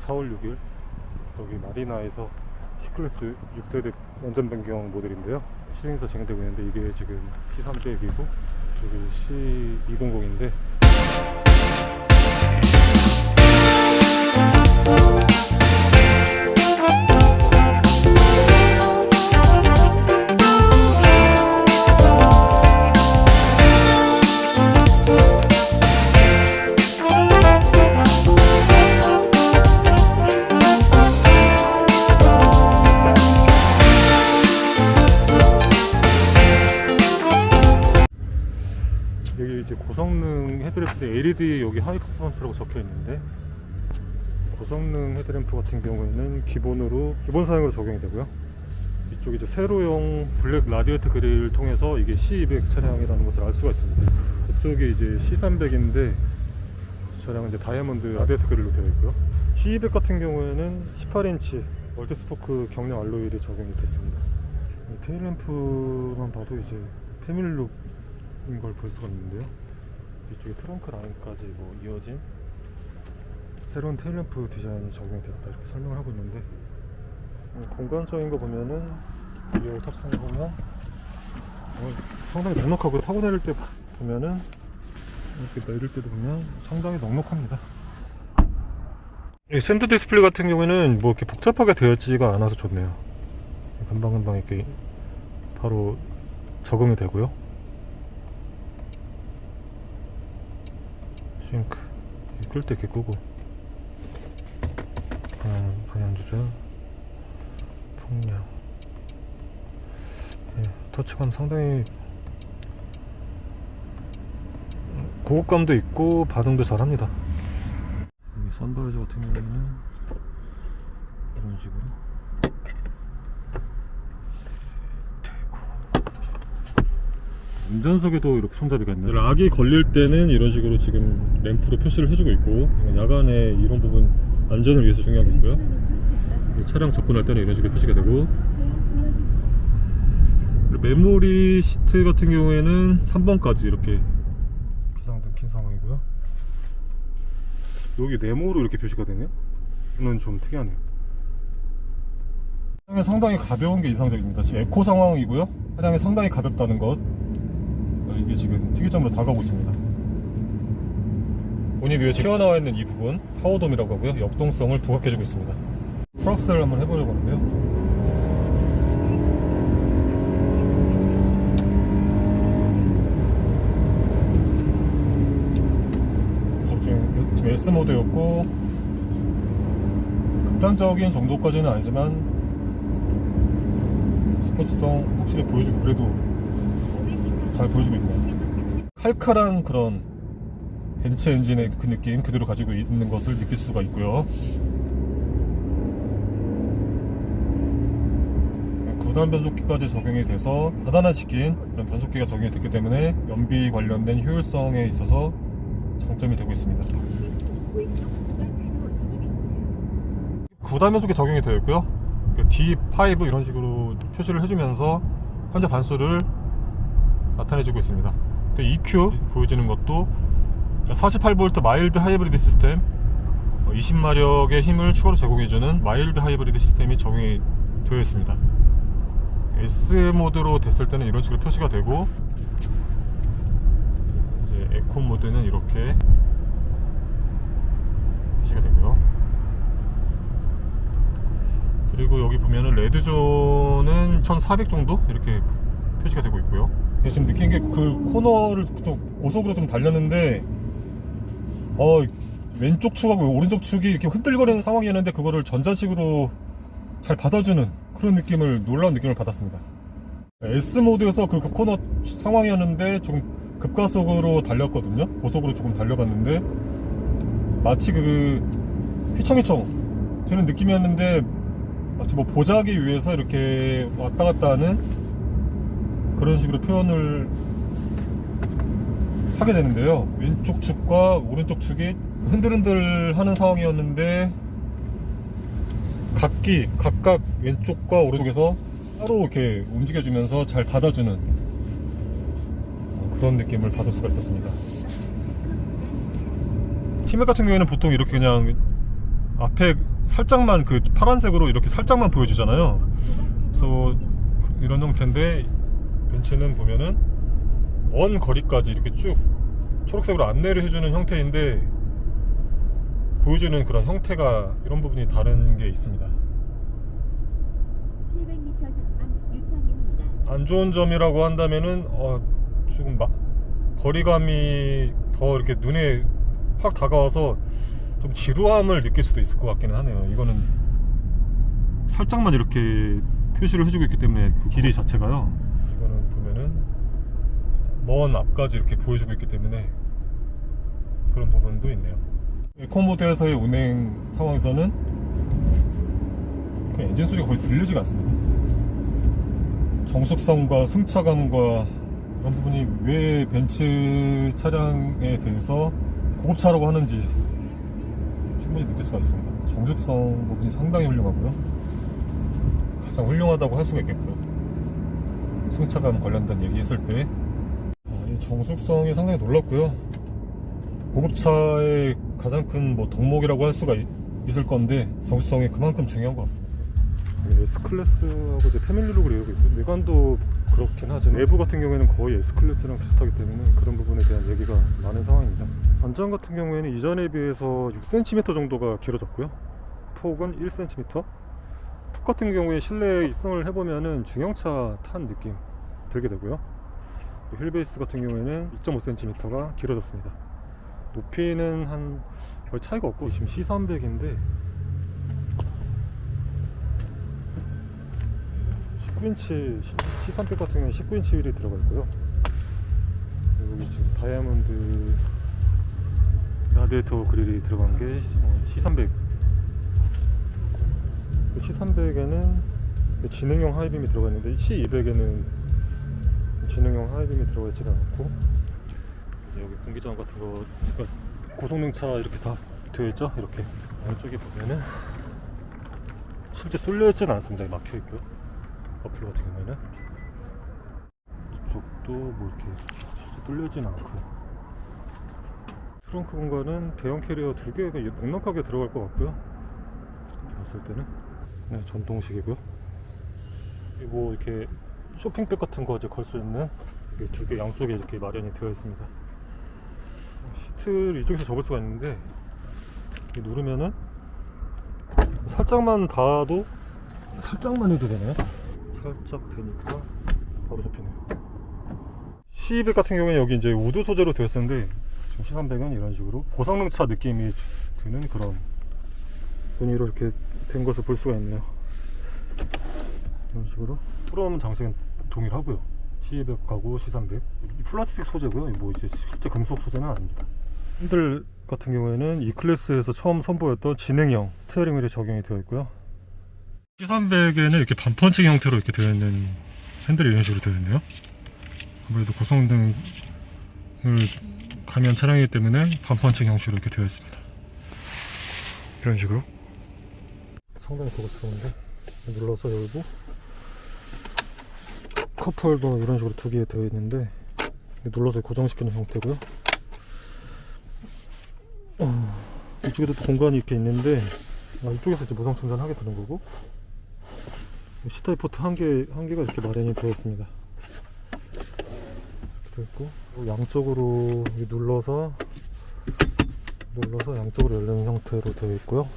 4월 6일 여기 마리나에서 C클래스 6세대 완전 변경 모델인데요, 시승에서 진행되고 있는데, 이게 지금 P300이고 저기 C200인데 여기 이제 고성능 헤드램프 LED 여기 하이 퍼포먼스라고 적혀 있는데, 고성능 헤드램프 같은 경우에는 기본 사양으로 적용이 되고요. 이쪽 이제 세로용 블랙 라디에이터 그릴을 통해서 이게 C200 차량이라는 것을 알 수가 있습니다. 이쪽이 이제 C300인데 차량은 이제 다이아몬드 라디에이터 그릴로 되어 있고요. C200 같은 경우에는 18인치 멀티스포크 경량 알로이를 적용이 됐습니다. 테일램프만 봐도 이제 패밀리룩 인 걸 볼 수가 있는데요, 이쪽에 트렁크 라인까지 이어진 새로운 테일램프 디자인이 적용이 되었다 이렇게 설명을 하고 있는데, 공간적인 거 보면은 리어 탑승해 보면 상당히 넉넉하고, 타고 내릴 때 보면은 이렇게 내릴 때도 보면 상당히 넉넉합니다. 이 샌드 디스플레이 같은 경우에는 이렇게 복잡하게 되어지지가 않아서 좋네요. 금방금방 이렇게 바로 적응이 되고요. 싱크 끌 때 이렇게 끄고, 방향 조절, 풍량, 터치감 상당히 고급감도 있고 반응도 잘합니다. 여기 선바이저 같은 경우에는 이런 식으로 운전석에도 이렇게 손잡이가 있네요. 락이 걸릴 때는 이런 식으로 지금 램프로 표시를 해주고 있고, 야간에 이런 부분 안전을 위해서 중요하겠고요. 차량 접근할 때는 이런 식으로 표시가 되고, 메모리 시트 같은 경우에는 3번까지 이렇게 비상등 킨 상황이고요. 여기 네모로 이렇게 표시가 되네요. 이건 좀 특이하네요. 차량이 상당히 가벼운 게 인상적입니다. 지금 에코 상황이고요. 차량이 상당히 가볍다는 것, 이게 지금 특이점으로 다가오고 있습니다. 본인 위에 튀어나와 있는 이 부분 파워돔이라고 하고요, 역동성을 부각해주고 있습니다. 풀악셀을 한번 해보려고 하는데요, 지금 S 모드였고, 극단적인 정도까지는 아니지만 스포츠성 확실히 보여주고, 그래도 잘 보여주고 있네요. 칼칼한 그런 벤츠 엔진의 그 느낌 그대로 가지고 있는 것을 느낄 수가 있고요. 9단 변속기까지 적용이 돼서 하단화시킨 그런 변속기가 적용이 됐기 때문에 연비 관련된 효율성에 있어서 장점이 되고 있습니다. 9단 변속기 적용이 되어 있고요. D5 이런 식으로 표시를 해주면서 현재 단수를 나타내주고 있습니다. EQ 보여지는 것도 48V 마일드 하이브리드 시스템, 20마력의 힘을 추가로 제공해주는 마일드 하이브리드 시스템이 적용이 되어 있습니다. S 모드로 됐을 때는 이런 식으로 표시가 되고, 이제 에코 모드는 이렇게 표시가 되고요. 그리고 여기 보면은 레드존은 1400 정도 이렇게 표시가 되고 있고요. 지금 느낀 게 그 코너를 좀 고속으로 좀 달렸는데 왼쪽 축하고 오른쪽 축이 이렇게 흔들거리는 상황이었는데, 그거를 전자식으로 잘 받아주는 그런 느낌을, 놀라운 느낌을 받았습니다. S 모드에서 그 코너 상황이었는데 조금 급가속으로 달렸거든요. 고속으로 조금 달려봤는데 마치 그 휘청휘청 되는 느낌이었는데, 마치 보자기 위해서 이렇게 왔다 갔다 하는 그런 식으로 표현을 하게 되는데요. 왼쪽 축과 오른쪽 축이 흔들흔들 하는 상황이었는데, 각각 왼쪽과 오른쪽에서 따로 이렇게 움직여주면서 잘 받아주는 그런 느낌을 받을 수가 있었습니다. 티맵 같은 경우에는 보통 이렇게 그냥 앞에 살짝만 그 파란색으로 이렇게 살짝만 보여주잖아요. 그래서 이런 형태인데 벤츠는 보면은 먼 거리까지 이렇게 쭉 초록색으로 안내를 해주는 형태인데 보여주는 그런 형태가 이런 부분이 다른 게 있습니다. 700m 전방 유턴입니다. 안 좋은 점이라고 한다면은 조금 거리감이 더 이렇게 눈에 확 다가와서 좀 지루함을 느낄 수도 있을 것 같기는 하네요. 이거는 살짝만 이렇게 표시를 해주고 있기 때문에 그 길이 자체가요. 이거는 보면은 먼 앞까지 이렇게 보여주고 있기 때문에 그런 부분도 있네요. 에코모드에서의 운행 상황에서는 그 엔진 소리가 거의 들리지가 않습니다. 정숙성과 승차감과 그런 부분이 왜 벤츠 차량에 대해서 고급차라고 하는지 충분히 느낄 수가 있습니다. 정숙성 부분이 상당히 훌륭하고요. 가장 훌륭하다고 할 수가 있겠고요. 승차감 관련된 얘기했을 때 이 정숙성이 상당히 놀랍고요. 고급차의 가장 큰 덕목이라고 할 수가 있을 건데 정숙성이 그만큼 중요한 것 같습니다. S클래스하고 이제 패밀리룩을 이루고 있고 외관도 그렇긴 하지만 내부 같은 경우에는 거의 S클래스랑 비슷하기 때문에 그런 부분에 대한 얘기가 많은 상황입니다. 안장 같은 경우에는 이전에 비해서 6cm 정도가 길어졌고요. 폭은 1cm. 폭 같은 경우에 실내 입성을 해보면은 중형차 탄 느낌 들게 되고요. 휠베이스 같은 경우에는 2.5cm가 길어졌습니다. 높이는 한 별 차이가 없고 지금 C300인데 19인치 C300 같은 경우는 19인치 휠이 들어가 있고요. 여기 지금 다이아몬드 라디에이터 그릴이 들어간 게 C300. C300에는 지능형 하이빔이 들어가 있는데 C200에는 지능형 하이빔이 들어가 있지는 않고 이제 여기 공기저항 같은 거 고성능차 이렇게 다 되어 있죠. 이렇게 안쪽에 보면은 실제 뚫려 있지는 않습니다. 막혀 있고요. 어플 같은 경우에는 이쪽도 뭐 이렇게 실제 뚫려 있지는 않고요. 트렁크 공간은 대형 캐리어 2개가 넉넉하게 들어갈 것 같고요. 봤을 때는 네, 전동식이고요. 그리고 이렇게 쇼핑백 같은 거 이제 걸 수 있는 이게 2개 양쪽에 이렇게 마련이 되어 있습니다. 시트를 이쪽에서 접을 수가 있는데 누르면은 살짝만 닿아도 살짝만 해도 되네요. 살짝 되니까 바로 접히네요. C200 같은 경우에 여기 이제 우드 소재로 되어 있었는데 지금 C300은 이런 식으로 고성능차 느낌이 드는 그런 분위기로 이렇게 된 것을 볼 수가 있네요. 이런 식으로 프롬 장식은 동일하고요. C200하고 C300 플라스틱 소재고요. 뭐 이제 실제 금속 소재는 아닙니다. 핸들 같은 경우에는 이 클래스에서 처음 선보였던 지능형 스티어링 휠이 적용이 되어 있고요. C300에는 이렇게 반펀칭 형태로 이렇게 되어 있는 핸들이 이런 식으로 되어 있네요. 아무래도 고성능을 가미한 차량이기 때문에 반펀칭 형식으로 이렇게 되어 있습니다. 이런 식으로 상당히 고급스러운데 눌러서 열고 컵홀더 이런 식으로 2개 되어 있는데 눌러서 고정시키는 형태고요. 이쪽에도 또 공간이 이렇게 있는데 이쪽에서 이제 무선 충전하게 되는 거고 C타입 포트 한 개가 이렇게 마련이 되어 있습니다. 되어 있고 양쪽으로 눌러서 양쪽으로 열리는 형태로 되어 있고요.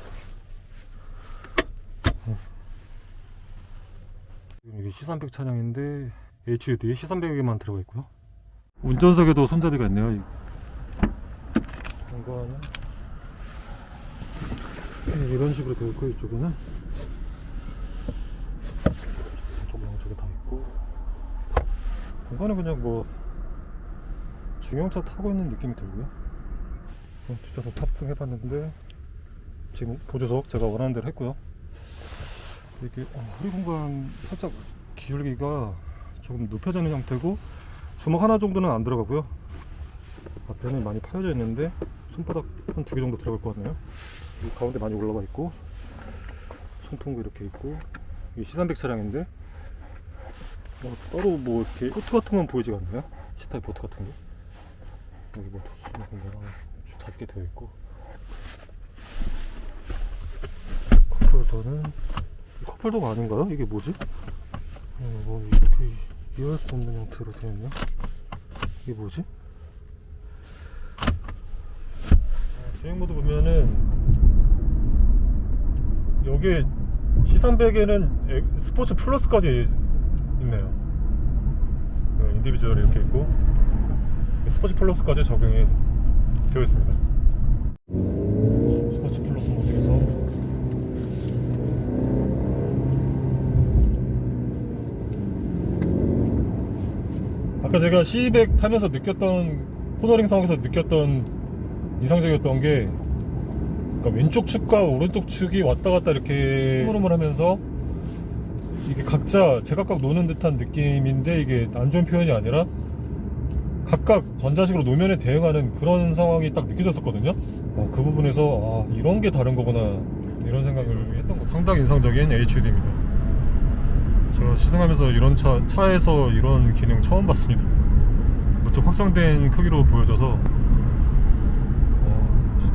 이게 C300 차량인데 HUD에 C300에만 들어가 있고요. 운전석에도 손잡이가 있네요. 공간은 이런 식으로 되어 있고 이쪽에는 이쪽 양쪽에 다 있고 공간은 그냥 뭐 중형차 타고 있는 느낌이 들고요. 뒷좌석 탑승 해봤는데 지금 보조석 제가 원하는 대로 했고요. 이렇게 허리 공간 살짝 기울기가 조금 눕혀져 있는 형태고 주먹 하나 정도는 안 들어가고요. 앞에는 많이 파여져 있는데 손바닥 한 2개 정도 들어갈 것 같네요. 이 가운데 많이 올라가 있고 손통도 이렇게 있고 이게 C300 차량인데 따로 뭐 이렇게 포트 같은 건 보이지가 않네요. C타입 포트 같은 게 여기 뭐 두수나 공간이 작게 되어 있고 이거는 커플도가 아닌가요? 이게 뭐지? 뭐 이렇게 이해할 수 없는 형태로 되어 있네. 이게 뭐지? 주행모드 보면은 여기 C300에는 스포츠 플러스까지 있네요. 인디비주얼 이렇게 있고 스포츠 플러스까지 적용이 되어 있습니다. 스포츠 플러스 모드에서 아까 제가 C200 타면서 느꼈던 코너링 상황에서 느꼈던 인상적이었던 게 그러니까 왼쪽 축과 오른쪽 축이 왔다 갔다 이렇게 흐름을 하면서 이게 각자 제각각 노는 듯한 느낌인데 이게 안 좋은 표현이 아니라 각각 전자식으로 노면에 대응하는 그런 상황이 딱 느껴졌었거든요. 그 부분에서 이런 게 다른 거구나 이런 생각을 했던 거. 상당히 인상적인 HUD입니다. 제가 시승하면서 이런 차에서 이런 기능 처음 봤습니다. 무척 확장된 크기로 보여져서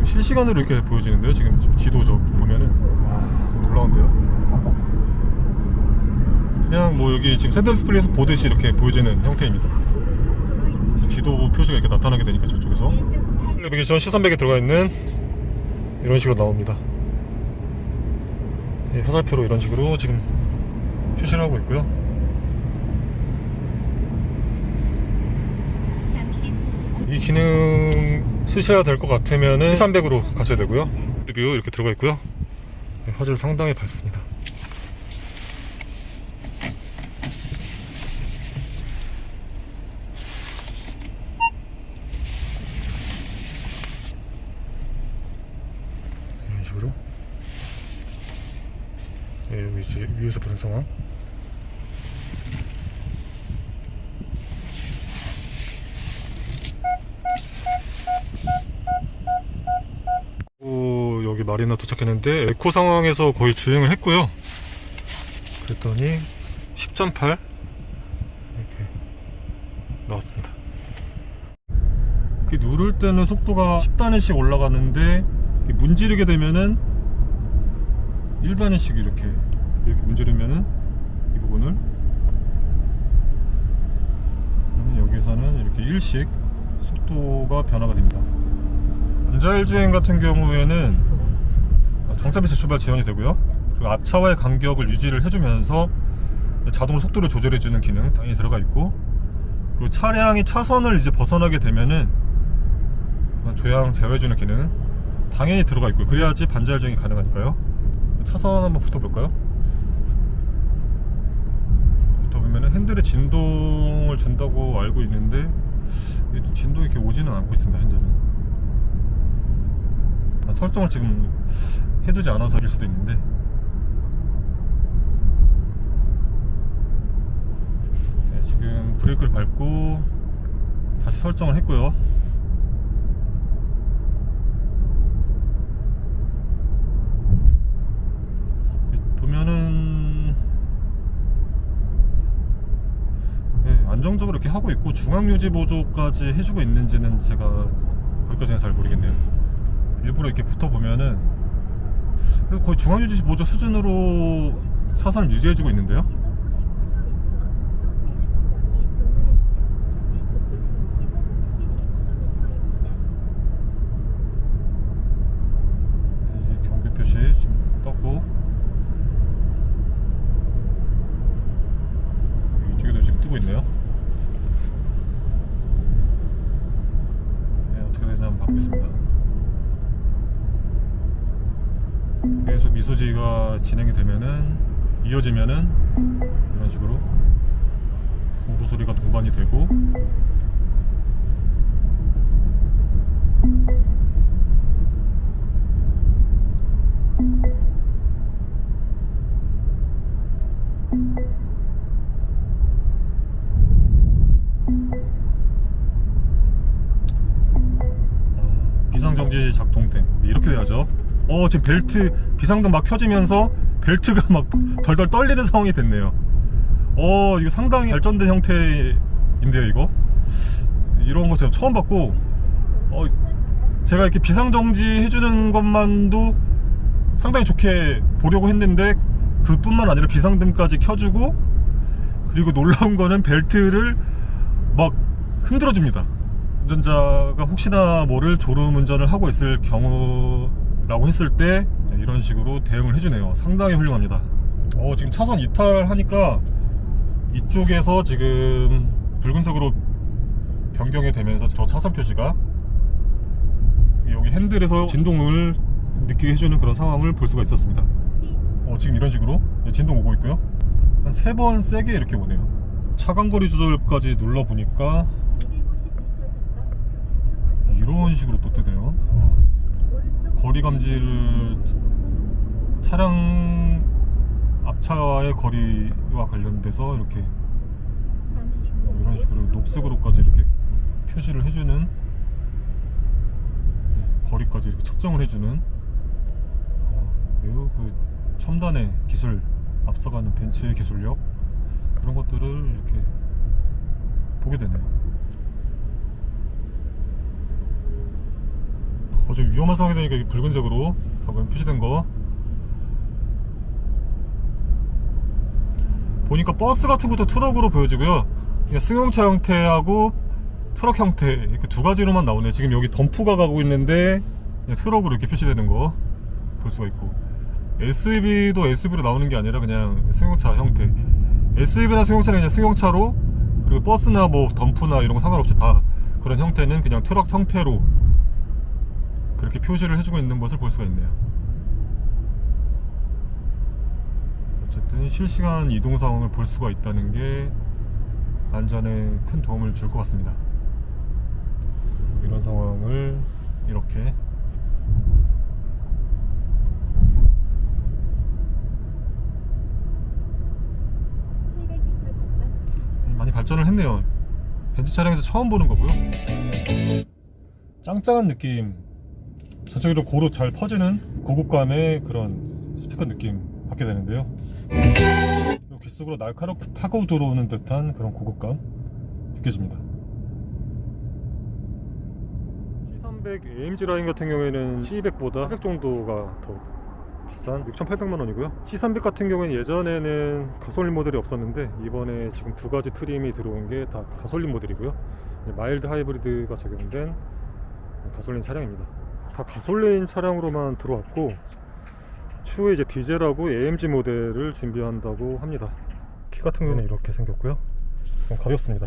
실시간으로 이렇게 보여지는데요. 지금 지도 저 보면은 놀라운데요. 그냥 뭐 여기 지금 센터 디스플레이에서 보듯이 이렇게 보여지는 형태입니다. 지도 표시가 이렇게 나타나게 되니까 저쪽에서 내비게이션 C300에 들어가 있는 이런 식으로 나옵니다. 화살표로 이런 식으로 지금 표시를 하고 있고요. 이 기능 쓰셔야 될 것 같으면은 C300으로 가셔야 되고요. 리뷰 이렇게 들어가 있고요. 화질 상당히 밝습니다. 이런 식으로 여기 이제 위에서 보는 상황. 여기 마리나 도착했는데 에코 상황에서 거의 주행을 했고요. 그랬더니 10.8 이렇게 나왔습니다. 이렇게 누를 때는 속도가 10단위씩 올라가는데 문지르게 되면은 1단위씩 이렇게 문지르면은 이 부분을 그러면 여기서는 이렇게 1씩 속도가 변화가 됩니다. 전자일 주행 같은 경우에는 정차비스 출발 지원이 되고요. 그리고 앞차와의 간격을 유지를 해주면서 자동으로 속도를 조절해주는 기능 당연히 들어가 있고, 그리고 차량이 차선을 이제 벗어나게 되면은 조향 제어해주는 기능 당연히 들어가 있고요. 그래야지 반자율 주행이 가능하니까요. 차선 한번 붙어볼까요? 붙어보면은 핸들에 진동을 준다고 알고 있는데 진동이 이렇게 오지는 않고 있습니다. 현재는 설정을 지금 해두지 않아서일 수도 있는데, 지금 브레이크를 밟고 다시 설정을 했고요. 보면은 안정적으로 이렇게 하고 있고, 중앙유지 보조까지 해주고 있는지는 제가 거기까지는 잘 모르겠네요. 일부러 이렇게 붙어보면은 거의 중앙유지 보조 수준으로 차선을 유지해주고 있는데요. 이제 경계 표시 지금 떴고, 이쪽에도 지금 뜨고 있네요. 어떻게 되는지 한번 봐보겠습니다. 계속 미소지가 진행이 되면은, 이어지면은 이런 식으로 공보 소리가 동반이 되고, 비상정지 작동됨 이렇게 돼야죠. 지금 벨트 비상등 막 켜지면서 벨트가 막 덜덜 떨리는 상황이 됐네요. 이거 상당히 발전된 형태인데요. 이런 거 제가 처음 봤고, 제가 이렇게 비상정지 해주는 것만도 상당히 좋게 보려고 했는데 그뿐만 아니라 비상등까지 켜주고, 그리고 놀라운 거는 벨트를 막 흔들어줍니다. 운전자가 혹시나 모를 졸음 운전을 하고 있을 경우라고 했을 때 이런 식으로 대응을 해주네요. 상당히 훌륭합니다. 지금 차선 이탈하니까 이쪽에서 지금 붉은색으로 변경이 되면서 저 차선 표시가 여기 핸들에서 진동을 느끼게 해주는 그런 상황을 볼 수가 있었습니다. 지금 이런 식으로 진동 오고 있고요. 한 3번 세게 이렇게 오네요. 차간거리 조절까지 눌러보니까 이런 식으로 또 뜨네요. 거리 감지를 차량 앞차와의 거리와 관련돼서 이렇게 이런 식으로 녹색으로까지 이렇게 표시를 해주는, 거리까지 이렇게 측정을 해주는 매우 그 첨단의 기술, 앞서가는 벤츠의 기술력, 그런 것들을 이렇게 보게 되네요. 좀 위험한 상황이 되니까 이 붉은색으로 방금 표시된 거 보니까 버스 같은 것도 트럭으로 보여지고요. 그냥 승용차 형태하고 트럭 형태 이렇게 두 가지로만 나오네요. 지금 여기 덤프가 가고 있는데 그냥 트럭으로 이렇게 표시되는 거 볼 수가 있고, SUV도 SUV로 나오는 게 아니라 그냥 승용차 형태, SUV나 승용차는 그냥 승용차로, 그리고 버스나 뭐 덤프나 이런 거 상관없이 다 그런 형태는 그냥 트럭 형태로 그렇게 표시를 해주고 있는 것을 볼 수가 있네요. 어쨌든 실시간 이동 상황을 볼 수가 있다는 게 안전에 큰 도움을 줄 것 같습니다. 이런 상황을 이렇게 많이 발전을 했네요. 벤츠 차량에서 처음 보는 거고요. 짱짱한 느낌, 전체적으로 고루 잘 퍼지는 고급감의 그런 스피커 느낌 받게 되는데요. 귓속으로 날카롭게 타고 들어오는 듯한 그런 고급감 느껴집니다. C300 AMG 라인 같은 경우에는 C200보다 800 정도가 더 비싼 6,800만원이고요 C300 같은 경우에는 예전에는 가솔린 모델이 없었는데 이번에 지금 두 가지 트림이 들어온 게 다 가솔린 모델이고요. 마일드 하이브리드가 적용된 가솔린 차량입니다. 다 가솔린 차량으로만 들어왔고 추후에 이제 디젤하고 AMG 모델을 준비한다고 합니다. 키 같은 경우는 이렇게 생겼고요. 좀 가볍습니다.